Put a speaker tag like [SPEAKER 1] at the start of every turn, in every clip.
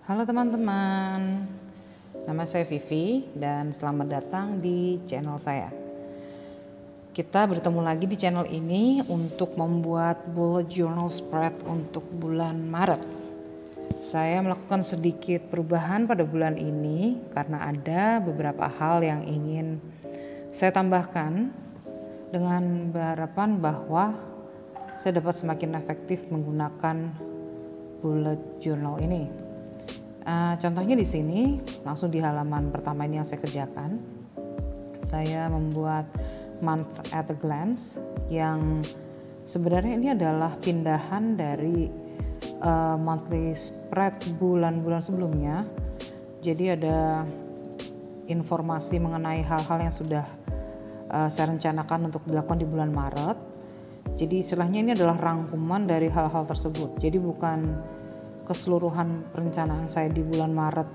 [SPEAKER 1] Halo teman-teman, nama saya Vivi dan selamat datang di channel saya. Kita bertemu lagi di channel ini untuk membuat bullet journal spread untuk bulan Maret. Saya melakukan sedikit perubahan pada bulan ini karena ada beberapa hal yang ingin saya tambahkan dengan harapan bahwa saya dapat semakin efektif menggunakan bullet journal ini. Contohnya di sini, langsung di halaman pertama ini yang saya kerjakan, saya membuat month at a glance yang sebenarnya ini adalah pindahan dari monthly spread bulan-bulan sebelumnya. Jadi ada informasi mengenai hal-hal yang sudah saya rencanakan untuk dilakukan di bulan Maret. Jadi istilahnya ini adalah rangkuman dari hal-hal tersebut. Jadi bukan keseluruhan perencanaan saya di bulan Maret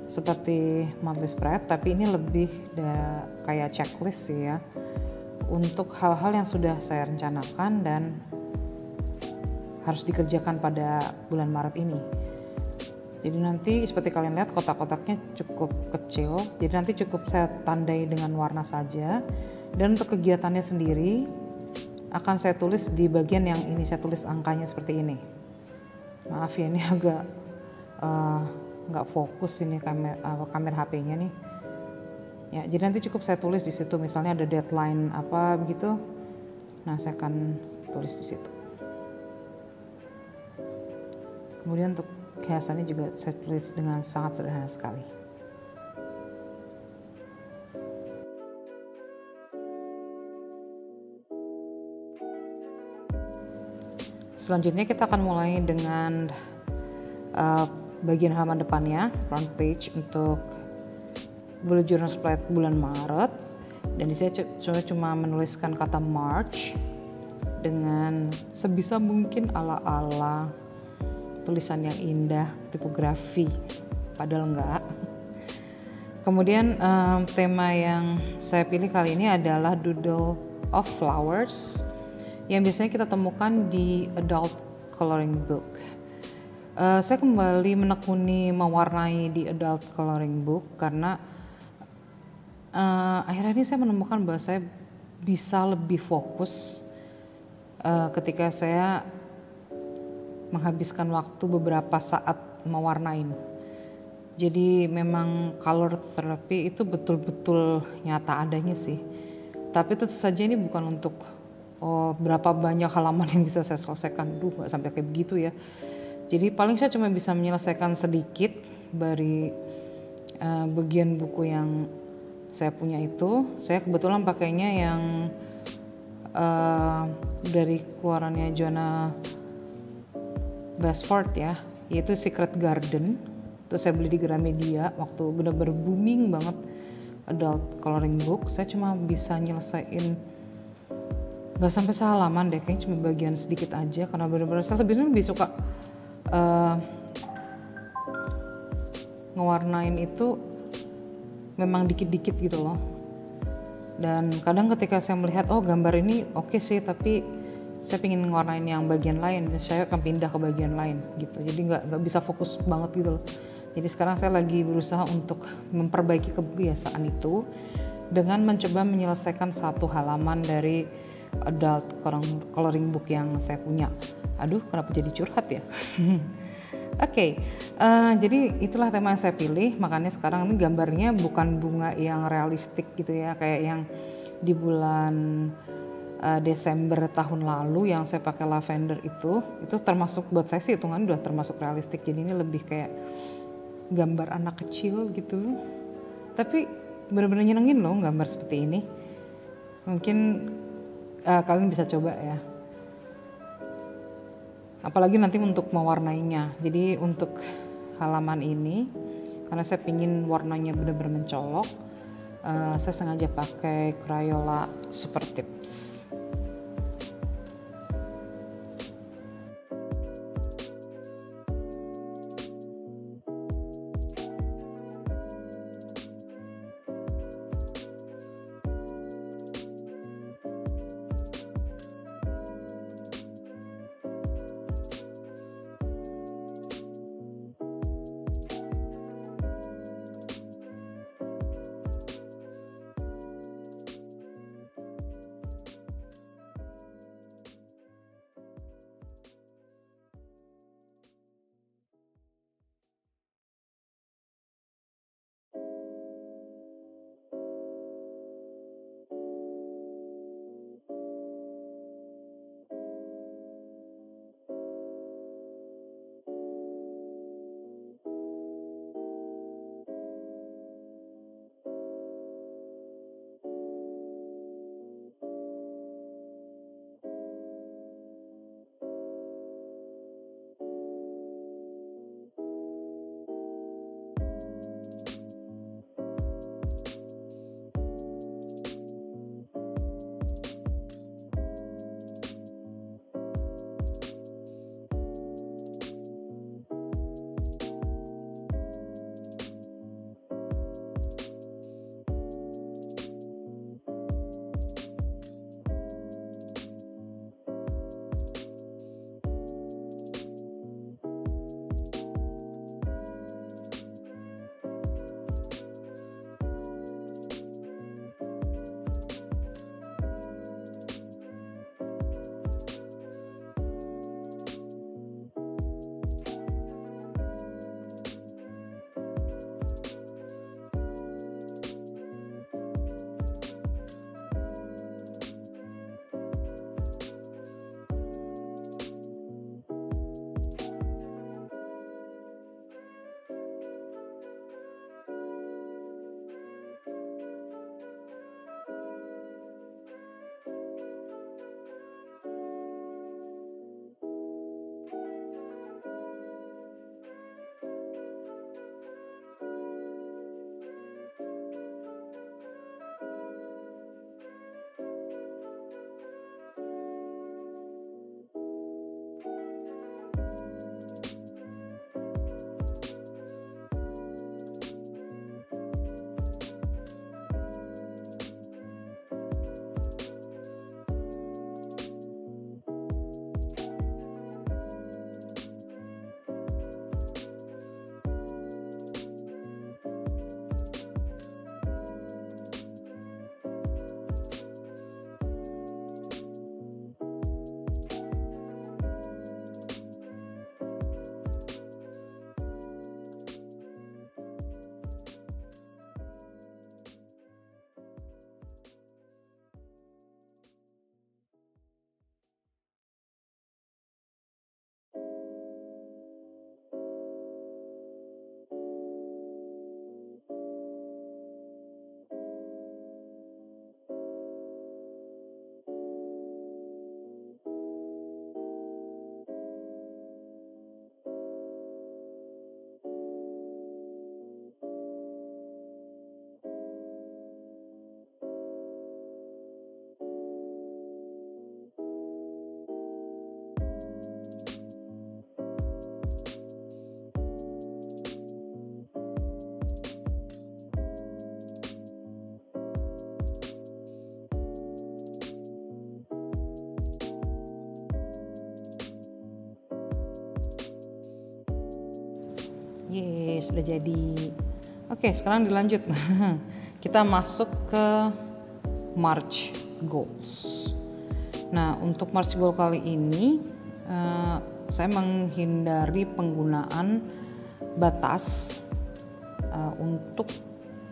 [SPEAKER 1] seperti monthly spread, tapi ini lebih kayak checklist sih ya, untuk hal-hal yang sudah saya rencanakan dan harus dikerjakan pada bulan Maret ini. Jadi nanti seperti kalian lihat kotak-kotaknya cukup kecil, jadi nanti cukup saya tandai dengan warna saja. Dan untuk kegiatannya sendiri akan saya tulis di bagian yang ini, saya tulis angkanya seperti ini. Maaf ya, ini agak nggak fokus ini kamera HP-nya nih. Ya, jadi nanti cukup saya tulis di situ, misalnya ada deadline apa begitu. Nah, saya akan tulis di situ. Kemudian untuk hiasannya juga saya tulis dengan sangat sederhana sekali. Selanjutnya kita akan mulai dengan bagian halaman depannya, front page untuk bullet journal spread bulan Maret. Dan di sini cuma menuliskan kata March dengan sebisa mungkin ala-ala tulisan yang indah, tipografi, padahal enggak. Kemudian tema yang saya pilih kali ini adalah Doodle of Flowers yang biasanya kita temukan di adult coloring book. Saya kembali menekuni mewarnai di adult coloring book karena akhirnya ini saya menemukan bahwa saya bisa lebih fokus ketika saya menghabiskan waktu beberapa saat mewarnain. Jadi memang color therapy itu betul-betul nyata adanya sih. Tapi tentu saja ini bukan untuk berapa banyak halaman yang bisa saya selesaikan. Gak sampai kayak begitu ya. Jadi paling saya cuma bisa menyelesaikan sedikit dari bagian buku yang saya punya itu. Saya kebetulan pakainya yang dari keluarannya Joanna Basford ya, yaitu Secret Garden. Itu saya beli di Gramedia waktu benar-benar booming banget adult coloring book. Saya cuma bisa nyelesain gak sampai sehalaman deh, kayaknya cuma bagian sedikit aja karena benar-benar saya lebih suka ngewarnain itu memang dikit-dikit gitu loh. Dan kadang ketika saya melihat gambar ini oke sih, tapi saya pengen ngewarnain yang bagian lain, saya akan pindah ke bagian lain gitu. Jadi nggak bisa fokus banget gitu loh. Jadi sekarang saya lagi berusaha untuk memperbaiki kebiasaan itu dengan mencoba menyelesaikan satu halaman dari adult coloring book yang saya punya. Aduh, kenapa jadi curhat ya? Oke, jadi itulah tema yang saya pilih. Makanya sekarang ini gambarnya bukan bunga yang realistik gitu ya, kayak yang di bulan Desember tahun lalu yang saya pakai lavender itu termasuk buat saya sih hitungan udah termasuk realistik. Jadi ini lebih kayak gambar anak kecil gitu. Tapi benar-benar nyenengin loh gambar seperti ini. Mungkin kalian bisa coba ya. Apalagi nanti untuk mewarnainya. Jadi untuk halaman ini, karena saya pingin warnanya benar-benar mencolok, saya sengaja pakai Crayola Super Tips. Yeay, sudah jadi. Oke, sekarang dilanjut. Kita masuk ke March Goals. Nah, untuk March Goal kali ini saya menghindari penggunaan batas untuk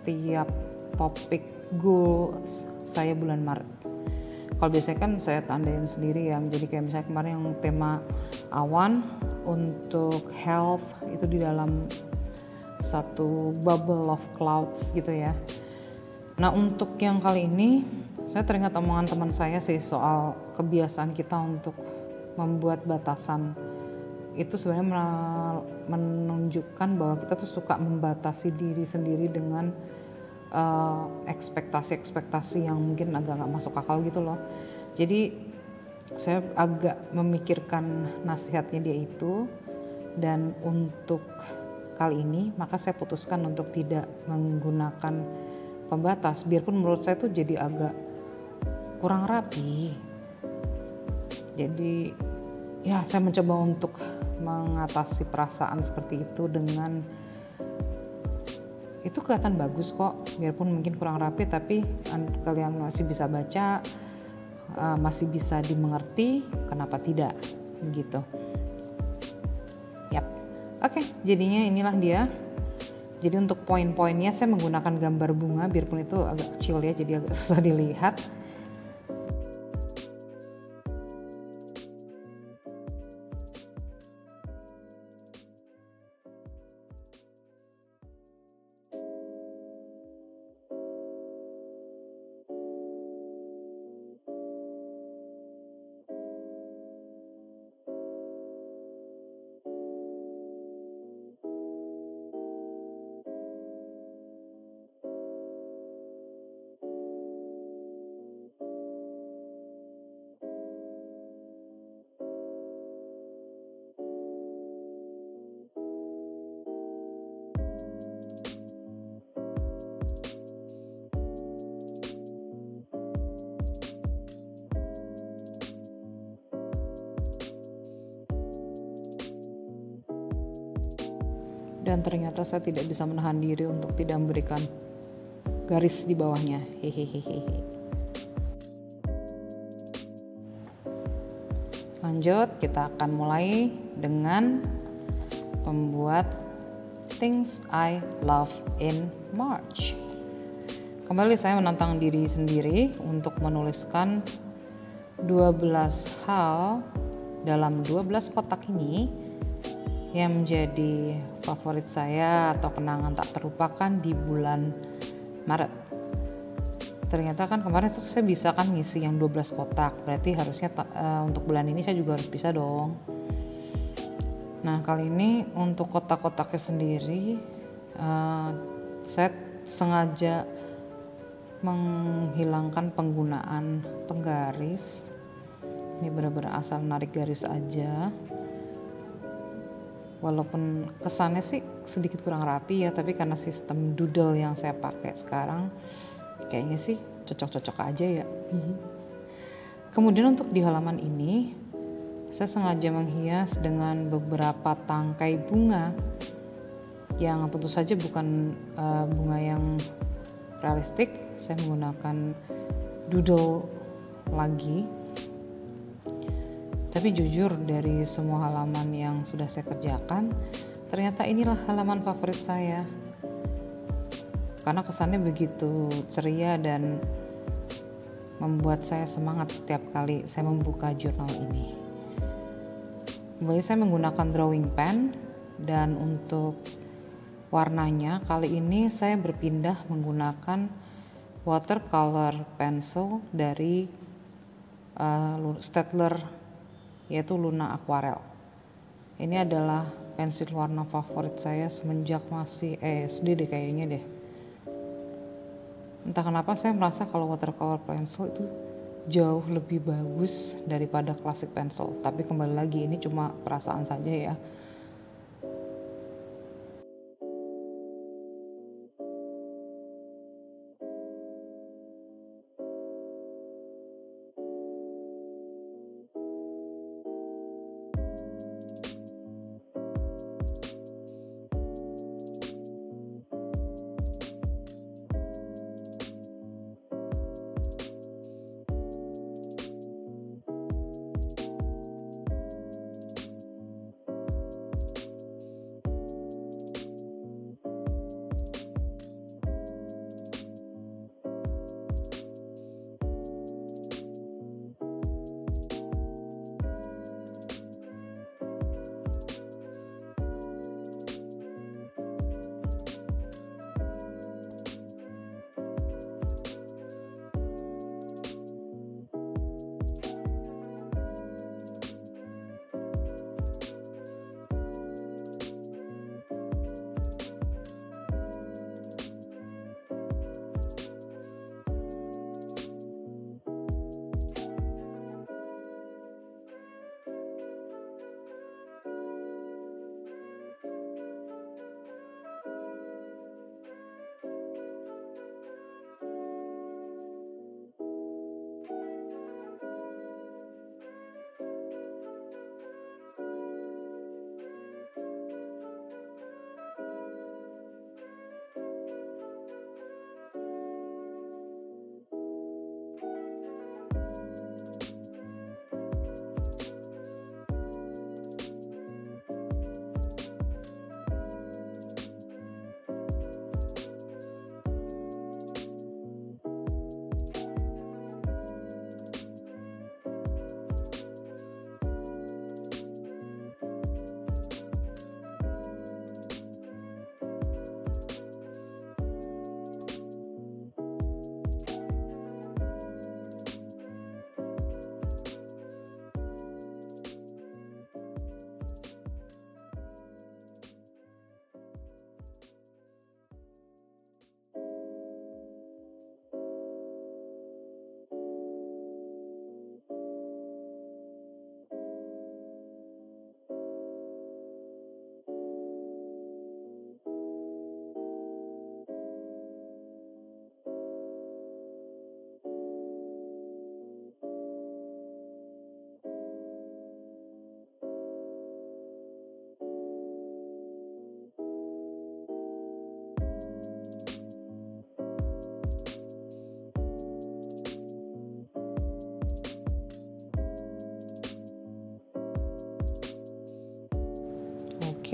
[SPEAKER 1] tiap topik goals saya bulan Maret. Kalau biasanya kan saya tandain sendiri ya, jadi kayak misalnya kemarin yang tema awan untuk health itu di dalam satu bubble of clouds gitu ya. Nah, untuk yang kali ini saya teringat omongan teman saya sih soal kebiasaan kita untuk membuat batasan. Itu sebenarnya menunjukkan bahwa kita tuh suka membatasi diri sendiri dengan ekspektasi-ekspektasi yang mungkin agak nggak masuk akal gitu loh. Jadi saya agak memikirkan nasihatnya dia itu, dan untuk kali ini maka saya putuskan untuk tidak menggunakan pembatas, biarpun menurut saya tuh jadi agak kurang rapi. Jadi ya saya mencoba untuk mengatasi perasaan seperti itu dengan itu kelihatan bagus kok, biarpun mungkin kurang rapi, tapi kalian masih bisa baca, masih bisa dimengerti, kenapa tidak gitu. Yap. Oke, jadinya inilah dia. Jadi untuk poin-poinnya saya menggunakan gambar bunga, biarpun itu agak kecil ya, jadi agak susah dilihat. Dan ternyata saya tidak bisa menahan diri untuk tidak memberikan garis di bawahnya. Hehehe. Lanjut, kita akan mulai dengan membuat things I love in March. Kembali saya menantang diri sendiri untuk menuliskan 12 hal dalam 12 kotak ini yang menjadi favorit saya atau kenangan tak terlupakan di bulan Maret. Ternyata kan kemarin saya bisa kan ngisi yang 12 kotak, berarti harusnya untuk bulan ini saya juga harus bisa dong. Nah, kali ini untuk kotak-kotaknya sendiri saya sengaja menghilangkan penggunaan penggaris. Ini benar-benar asal narik garis aja. Walaupun kesannya sih sedikit kurang rapi ya, tapi karena sistem doodle yang saya pakai sekarang kayaknya sih cocok-cocok aja ya. Kemudian untuk di halaman ini saya sengaja menghias dengan beberapa tangkai bunga yang tentu saja bukan bunga yang realistik. Saya menggunakan doodle lagi. Tapi jujur dari semua halaman yang sudah saya kerjakan, ternyata inilah halaman favorit saya. Karena kesannya begitu ceria dan membuat saya semangat setiap kali saya membuka jurnal ini. Kembali saya menggunakan drawing pen, dan untuk warnanya kali ini saya berpindah menggunakan watercolor pencil dari Staedtler, yaitu Luna Aquarel. Ini adalah pensil warna favorit saya semenjak masih SD deh kayaknya deh. Entah kenapa saya merasa kalau watercolor pencil itu jauh lebih bagus daripada classic pencil. Tapi kembali lagi ini cuma perasaan saja ya.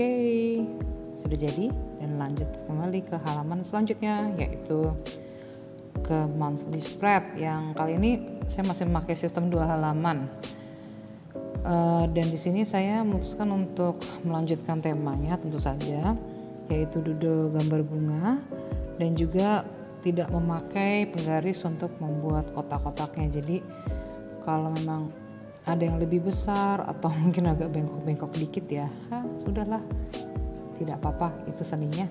[SPEAKER 1] Oke, sudah jadi, dan lanjut kembali ke halaman selanjutnya, yaitu ke monthly spread. Yang kali ini saya masih memakai sistem 2 halaman. Dan di sini saya memutuskan untuk melanjutkan temanya tentu saja, yaitu doodle gambar bunga, dan juga tidak memakai penggaris untuk membuat kotak-kotaknya. Jadi kalau memang ada yang lebih besar atau mungkin agak bengkok-bengkok dikit ya, sudahlah, tidak apa-apa, itu seninya.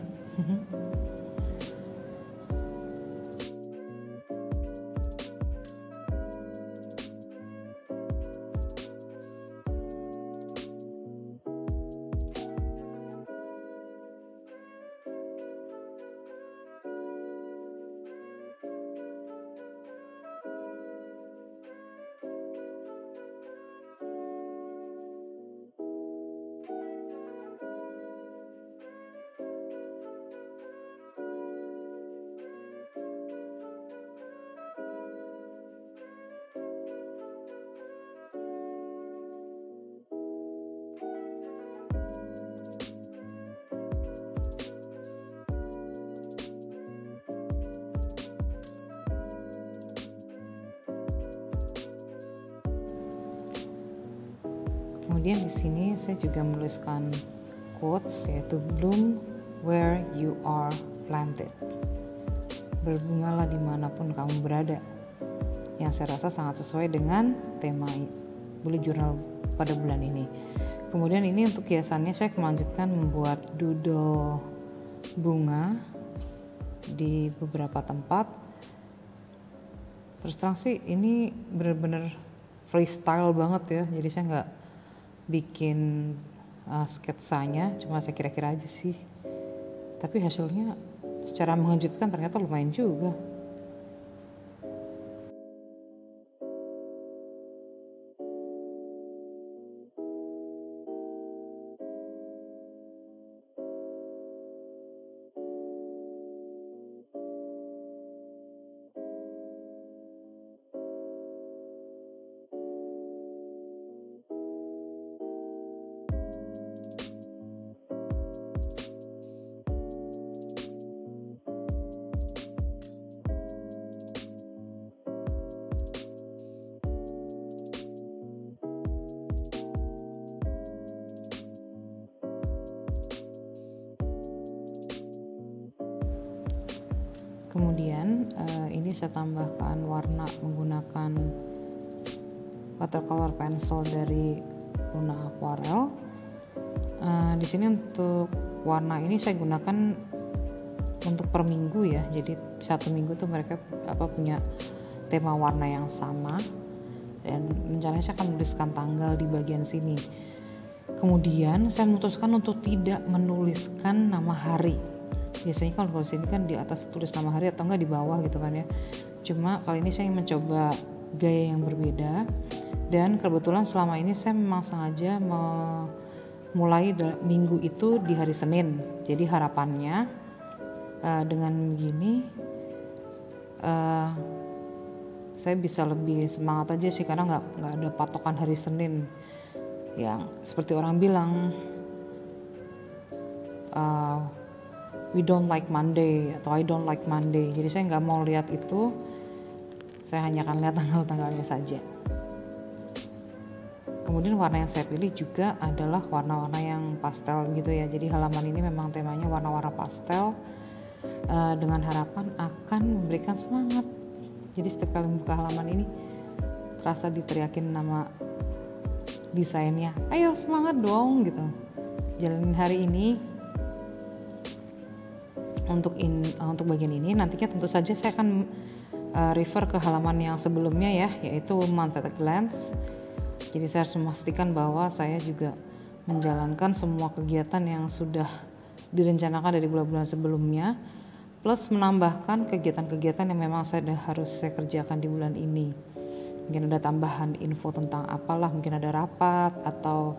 [SPEAKER 1] Kemudian di sini saya juga menuliskan quotes, yaitu bloom where you are planted. Berbungalah dimanapun kamu berada. Yang saya rasa sangat sesuai dengan tema bullet journal pada bulan ini. Kemudian ini untuk hiasannya saya melanjutkan membuat doodle bunga di beberapa tempat. Terus terang sih ini benar-benar freestyle banget ya. Jadi saya nggak bikin sketsanya, cuma saya kira-kira aja sih. Tapi hasilnya secara mengejutkan ternyata lumayan juga. Kemudian ini saya tambahkan warna menggunakan watercolor pencil dari Luna Aquarel. Di sini untuk warna ini saya gunakan untuk per minggu ya. Jadi satu minggu tuh mereka punya tema warna yang sama, dan rencananya saya akan menuliskan tanggal di bagian sini. Kemudian saya memutuskan untuk tidak menuliskan nama hari. Biasanya kalau sini kan di atas tulis nama hari atau enggak di bawah gitu kan ya. Cuma kali ini saya ingin mencoba gaya yang berbeda, dan kebetulan selama ini saya memang sengaja memulai minggu itu di hari Senin. Jadi harapannya dengan begini saya bisa lebih semangat aja sih, karena nggak ada patokan hari Senin yang seperti orang bilang we don't like Monday atau I don't like Monday. Jadi saya nggak mau lihat itu, saya hanya akan lihat tanggal-tanggalnya saja. Kemudian warna yang saya pilih juga adalah warna-warna yang pastel gitu ya. Jadi halaman ini memang temanya warna-warna pastel, dengan harapan akan memberikan semangat. Jadi setiap kali membuka halaman ini terasa diteriakin nama desainnya, ayo semangat dong gitu, jalanin hari ini. Untuk bagian ini nantinya tentu saja saya akan refer ke halaman yang sebelumnya ya, yaitu month at a glance. Jadi saya harus memastikan bahwa saya juga menjalankan semua kegiatan yang sudah direncanakan dari bulan-bulan sebelumnya, plus menambahkan kegiatan-kegiatan yang memang harus saya kerjakan di bulan ini. Mungkin ada tambahan info tentang apalah, mungkin ada rapat atau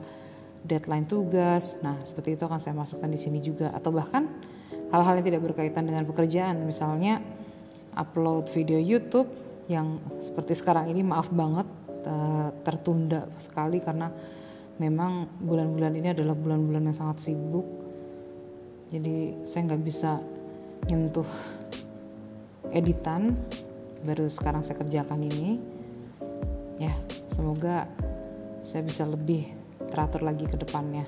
[SPEAKER 1] deadline tugas. Nah, seperti itu akan saya masukkan di sini juga, atau bahkan hal-hal yang tidak berkaitan dengan pekerjaan, misalnya upload video YouTube yang seperti sekarang ini maaf banget tertunda sekali karena memang bulan-bulan ini adalah bulan-bulan yang sangat sibuk, jadi saya nggak bisa nyentuh editan. Baru sekarang saya kerjakan ini ya, semoga saya bisa lebih teratur lagi ke depannya.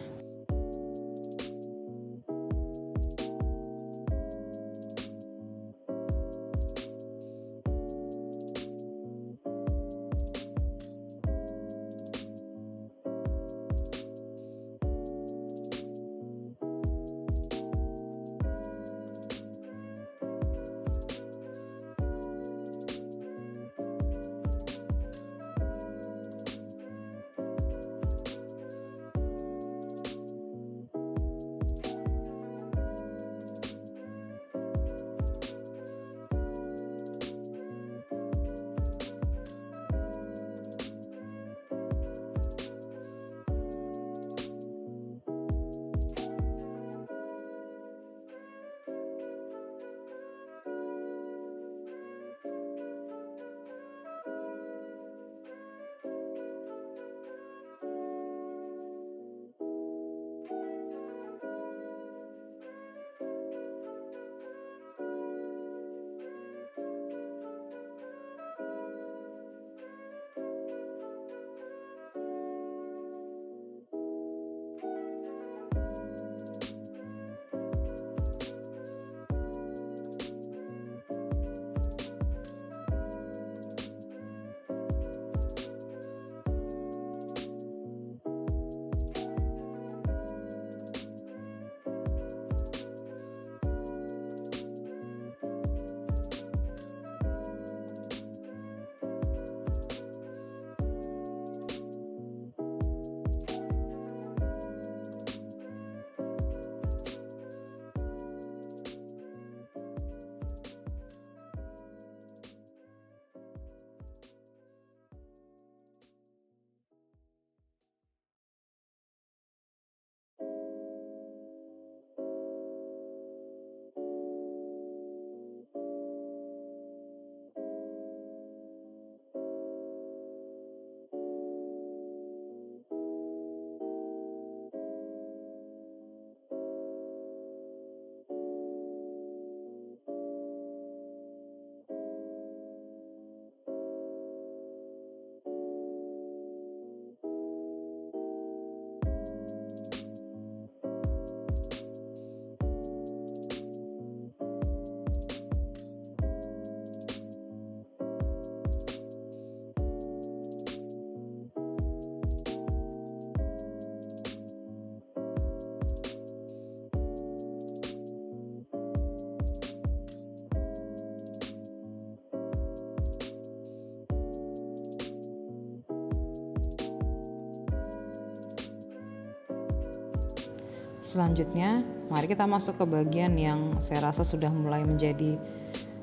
[SPEAKER 1] Selanjutnya, mari kita masuk ke bagian yang saya rasa sudah mulai menjadi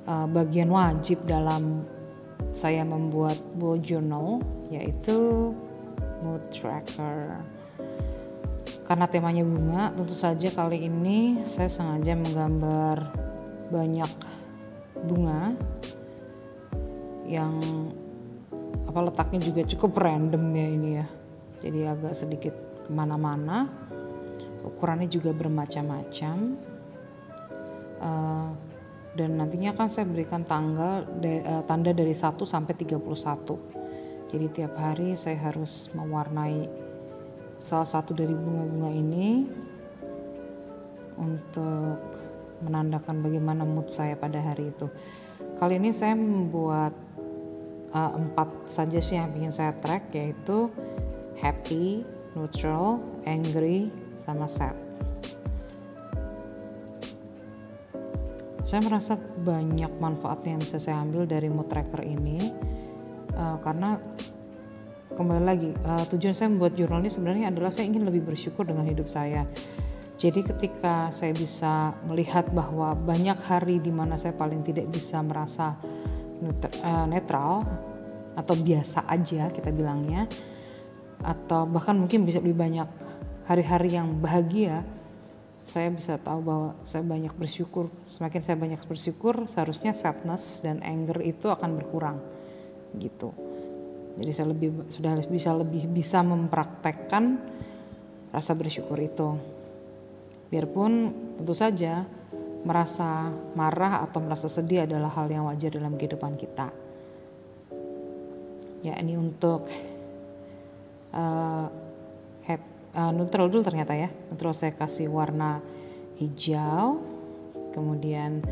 [SPEAKER 1] bagian wajib dalam saya membuat bullet journal, yaitu mood tracker. Karena temanya bunga, tentu saja kali ini saya sengaja menggambar banyak bunga yang letaknya juga cukup random ya ini ya. Jadi agak sedikit kemana-mana. Ukurannya juga bermacam-macam, dan nantinya kan saya berikan tanda dari 1 sampai 31. Jadi tiap hari saya harus mewarnai salah satu dari bunga-bunga ini untuk menandakan bagaimana mood saya pada hari itu. Kali ini saya membuat 4 saja sih yang ingin saya track, yaitu happy, neutral, angry, sama sad. Saya merasa banyak manfaatnya yang bisa saya ambil dari mood tracker ini, karena kembali lagi tujuan saya membuat jurnal ini sebenarnya adalah saya ingin lebih bersyukur dengan hidup saya. Jadi ketika saya bisa melihat bahwa banyak hari di mana saya paling tidak bisa merasa netral atau biasa aja kita bilangnya, atau bahkan mungkin bisa lebih banyak hari-hari yang bahagia, saya bisa tahu bahwa saya banyak bersyukur. Semakin saya banyak bersyukur, seharusnya sadness dan anger itu akan berkurang gitu. Jadi saya lebih bisa mempraktekkan rasa bersyukur itu. Biarpun tentu saja merasa marah atau merasa sedih adalah hal yang wajar dalam kehidupan kita. Ya, ini untuk neutral dulu ternyata ya. Neutral saya kasih warna hijau, kemudian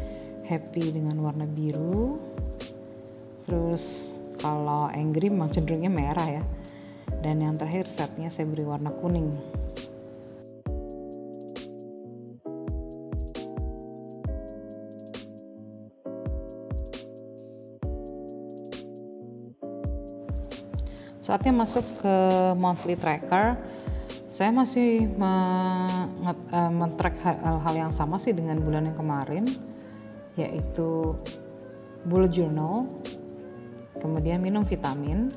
[SPEAKER 1] happy dengan warna biru. Terus kalau angry memang cenderungnya merah ya. Dan yang terakhir setnya saya beri warna kuning. Saatnya masuk ke monthly tracker. Saya masih men-track hal-hal yang sama sih dengan bulan yang kemarin, yaitu bullet journal, kemudian minum vitamin,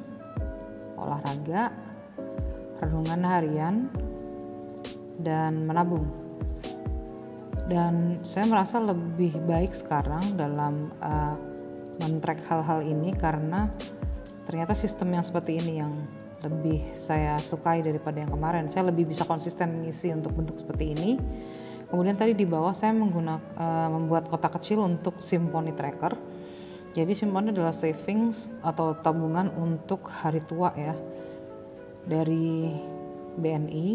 [SPEAKER 1] olahraga, renungan harian, dan menabung. Dan saya merasa lebih baik sekarang dalam men-track hal-hal ini karena ternyata sistem yang seperti ini yang lebih saya sukai daripada yang kemarin. Saya lebih bisa konsisten mengisi untuk bentuk seperti ini. Kemudian tadi di bawah saya membuat kotak kecil untuk Symphony Tracker. Jadi Symphony adalah savings atau tabungan untuk hari tua ya, dari BNI.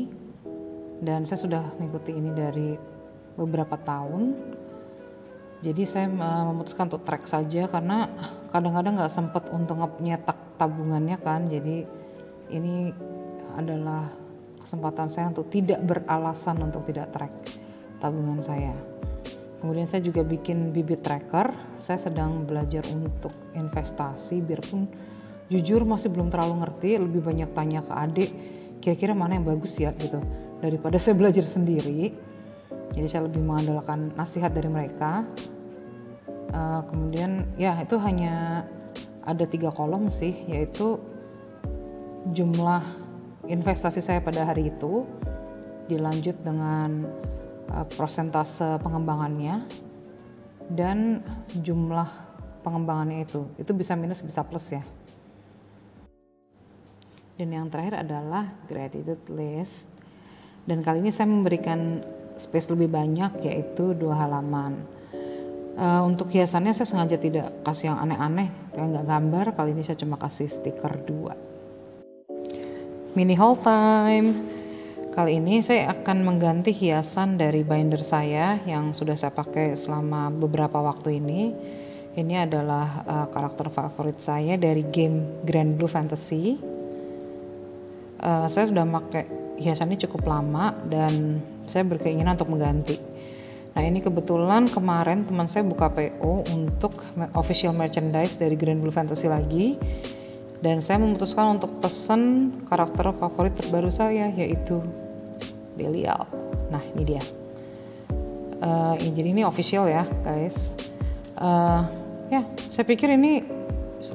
[SPEAKER 1] Dan saya sudah mengikuti ini dari beberapa tahun. Jadi saya memutuskan untuk track saja karena kadang-kadang nggak sempat untuk nyetak tabungannya kan. Jadi ini adalah kesempatan saya untuk tidak beralasan untuk tidak track tabungan saya. Kemudian saya juga bikin bibit tracker. Saya sedang belajar untuk investasi, biarpun jujur masih belum terlalu ngerti. Lebih banyak tanya ke adik, kira-kira mana yang bagus ya gitu, daripada saya belajar sendiri. Jadi saya lebih mengandalkan nasihat dari mereka. Kemudian ya itu hanya ada 3 kolom sih, yaitu jumlah investasi saya pada hari itu, dilanjut dengan persentase pengembangannya, dan jumlah pengembangannya itu bisa minus bisa plus ya. Dan yang terakhir adalah gratitude list, dan kali ini saya memberikan space lebih banyak, yaitu 2 halaman. Untuk hiasannya saya sengaja tidak kasih yang aneh-aneh, nggak gambar. Kali ini saya cuma kasih stiker 2. Mini haul time. Kali ini saya akan mengganti hiasan dari binder saya yang sudah saya pakai selama beberapa waktu ini. Ini adalah karakter favorit saya dari game Grand Blue Fantasy. Saya sudah pakai hiasannya cukup lama dan saya berkeinginan untuk mengganti. Nah ini kebetulan kemarin teman saya buka PO untuk official merchandise dari Grand Blue Fantasy lagi, dan saya memutuskan untuk pesen karakter favorit terbaru saya, yaitu Belial. Nah ini dia. Jadi ini official ya guys. Ya saya pikir ini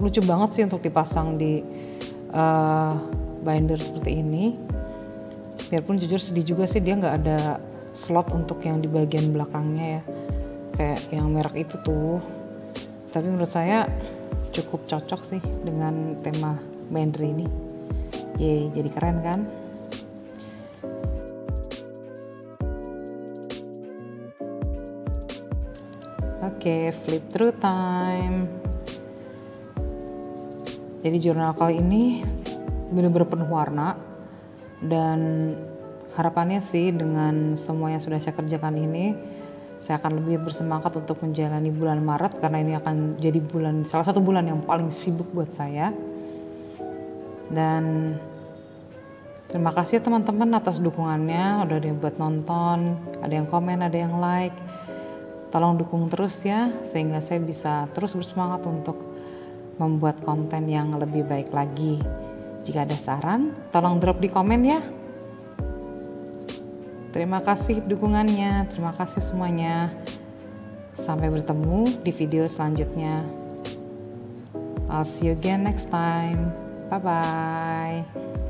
[SPEAKER 1] lucu banget sih untuk dipasang di binder seperti ini. Biarpun jujur sedih juga sih dia nggak ada slot untuk yang di bagian belakangnya ya, kayak yang merek itu tuh. Tapi menurut saya cukup cocok sih dengan tema binder ini. Yeay, jadi keren kan? Oke, flip through time. Jadi jurnal kali ini benar-benar penuh warna, dan harapannya sih dengan semua yang sudah saya kerjakan ini, saya akan lebih bersemangat untuk menjalani bulan Maret, karena ini akan jadi salah satu bulan yang paling sibuk buat saya. Dan terima kasih teman-teman atas dukungannya. Udah ada yang buat nonton, ada yang komen, ada yang like. Tolong dukung terus ya, sehingga saya bisa terus bersemangat untuk membuat konten yang lebih baik lagi. Jika ada saran, tolong drop di komen ya. Terima kasih dukungannya, terima kasih semuanya. Sampai bertemu di video selanjutnya. I'll see you again next time. Bye-bye.